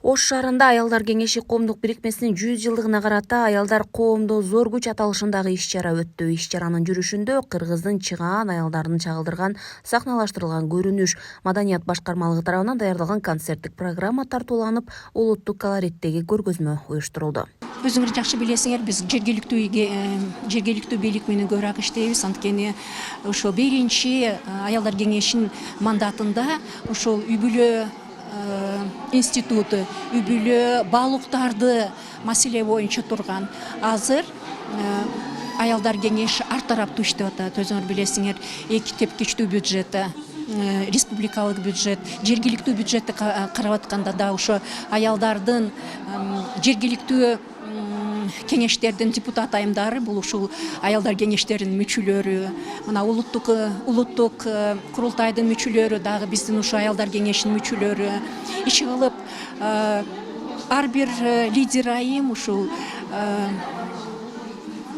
Ош шаарында Аялдар кеңеши коомдук бирикмесинин 100 жылдыгына карата Аялдар коомдо зор күч аталышындагы иш-чара өттү. Иш-чаранын жүрүшүндө Кыргыздын чыгаан аялдарын чагылдырган сахналаштырылган көрүнүш, маданият башкармалыгы тарабынан даярдалган концерттик программа тартууланып, улуттук колориттеги көргөзмө уюштурулду. Өзүңөр жакшы билесиңер, биз жергиликтүү бийлик менен көбүрөөк иштейбиз. Анткени ошо биринчи Аялдар кеңешинин мандатында ошол үй-бүлө институту, үй-бүлө баалуулуктарды маселе боюнча турган. Азыр Аялдар кеңеши ар тараптуу иштеп атат. Өзүңөр билесиңер, эки тепкичтүү бюджет, республикалык бюджет, жергиликтүү бюджетти карап атканда да ошо аялдардын жергиликтүү кеңештердин депутат айымдары, бул ушул Аялдар кеңештеринин мүчөлөрү, мына улуттук курултайдын мүчөлөрү дагы биздин ушу Аялдар кеңешинин мүчөлөрү иши кылып, ар бир лидер айым ушул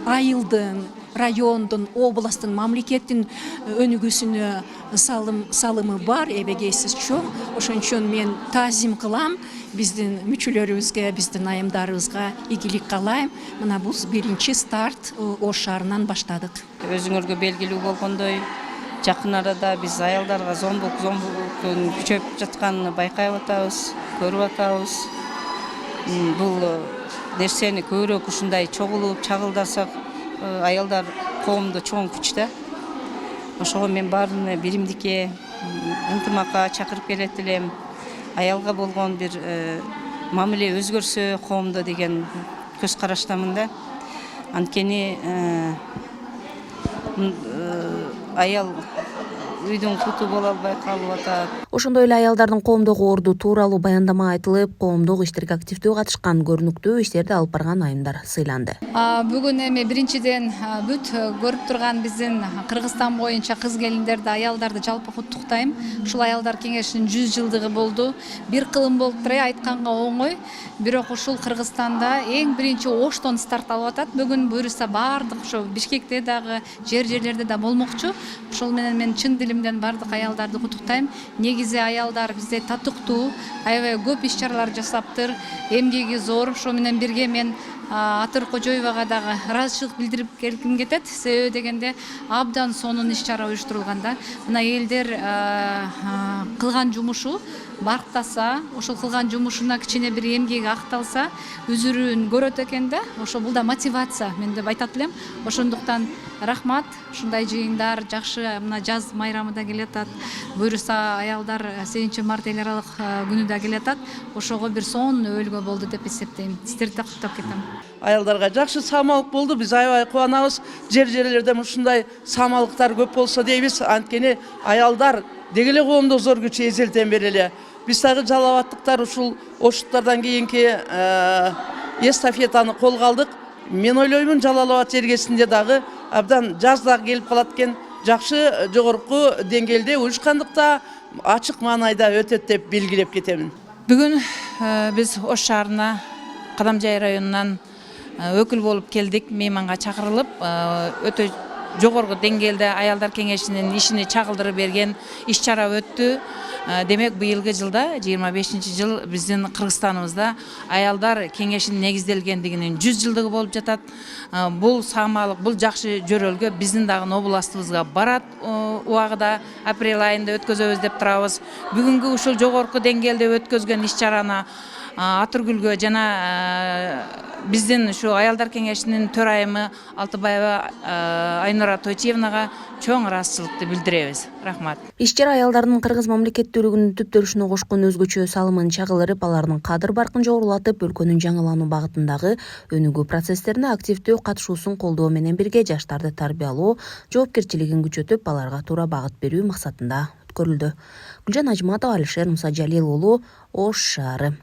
айылдын, райондун, областтын, мамлекеттин өнүгүүсүнө салымы бар, эбегейсиз чоң. Ошон мен таазим кылам биздин мүчөлөрүбүзгө, биздин айымдарыбызга ийгилик каалайм. Мына бул биринчи старт Ош шаарынан баштадык. Өзүңөргө белгилүү болгондой, жакын арада биз аялдарга зомбулуктун күчөп жатканын байкай атабыз, көрүп атабыз. Бул нерсени көбүрөөк ушундай чогулуп чагылдасак, аялдар коомдо чоң күч да. Ошого мен баарына биримдикке ынтымакка чакырып келет элем. Аялга болгон бир мамиле өзгөрсө коомдо деген көз караштамын да. Анткени аял үйдүн куту боло албай калып атат. Ошондой эле аялдардын коомдогу орду тууралуу баяндама айтылып, коомдук иштерге активдүү катышкан, көрүнүктүү иштерди алып барган айымдар сыйланды. Бүгүн эми биринчиден бүт көрүп турган биздин Кыргызстан боюнча кыз келиндерди, аялдарды жалпы куттуктайм. Ушул Аялдар кеңешинин 100 жылдыгы болду. Бир кылым болуп туруп айтканга оңой, бирок ушул Кыргызстанда эң биринчи Оштон старт алып атат. Бүгүн буюрса баардык ошо Бишкекте дагы, жерлерде да болмокчу. Ошол менен мен чын дилимден баардык аялдарды куттуктайм. Негизи аялдар бизде татыктуу, аябай көп иш-чаралар жасаптыр, эмгеги зор. Ошо менен бирге мен Атыр Кожоевага дагы ыраазычылык билдирип келгим кетет. Себеби дегенде абдан сонун иш-чара уюштурулганда, мына элдер кылган жумушу барктаса, ошол кылган жумушуна кичине бир эмгеги акталса, үзүрүн көрөт экен да. Ошо бул да мотивация мен деп айтат элем. Ошондуктан рахмат, ушундай жыйындар жакшы. Мына жаз майрамы да келатат. Буюрса аялдар 8-март эл аралык күнү да келатат. Ошого бир сонун өбөлгө болду деп эсептейм. Сиздерди да куттап кетем. Аялдарга жакшы самалык болду. Биз аябай кубанабыз. Жерлерде ушундай самалыктар көп болсо дейбиз. Анткени аялдар деги эле коомдо зор күч эзелтен бери эле. Биз дагы жалабаттыктар ушул Оштуктардан кийинки эстафетаны колго алдык. Мен ойлоймун, Жалал Абад жергесинде дагы абдан жаз дагы келип калат экен. Жакшы жогорку деңгээлде уюшкандыкта ачык маанайда өтөт деп белгилеп кетемин. Бүгүн биз Ош шаарына Кадамжай районунан өкүл болуп келдик. Мейманга чакырылып, өтө жогорку деңгээлде Аялдар кеңешинин ишини чагылдырып берген иш-чара өттү. Демек быйылгы жылда 25-жыл биздин Кыргызстаныбызда Аялдар кеңешинин негизделгендигинин 100 жылдыгы болуп жатат. Бул самалык, бул жакшы жөрөлгө биздин дагы областыбызга барат. Убагыда апрель айында өткөзөбүз деп турабыз. Бүгүнкү ушул жогорку деңгээлде өткөзгөн иш-чараны Атыргүлгө жана биздин ушу Аялдар кеңешинин төрайымы Алтыбаева Айнура Тойчиевнага чоң ыраазычылыкты билдиребиз. Рахмат. Иш-чара аялдардын кыргыз мамлекеттүүлүгүнүн түптөлүшүнө кошкон өзгөчө салымын чагылдырып, алардын кадыр-баркын жогорулатып, өлкөнүн жаңылануу багытындагы өнүгүү процесстерине активдүү катышуусун колдоо менен бирге жаштарды тарбиялоо, жоопкерчилигин күчөтүп, аларга туура багыт берүү максатында өткөрүлдү. Гүлжан Ажматова, Алишер Мусажалил уулу, Ош шаары.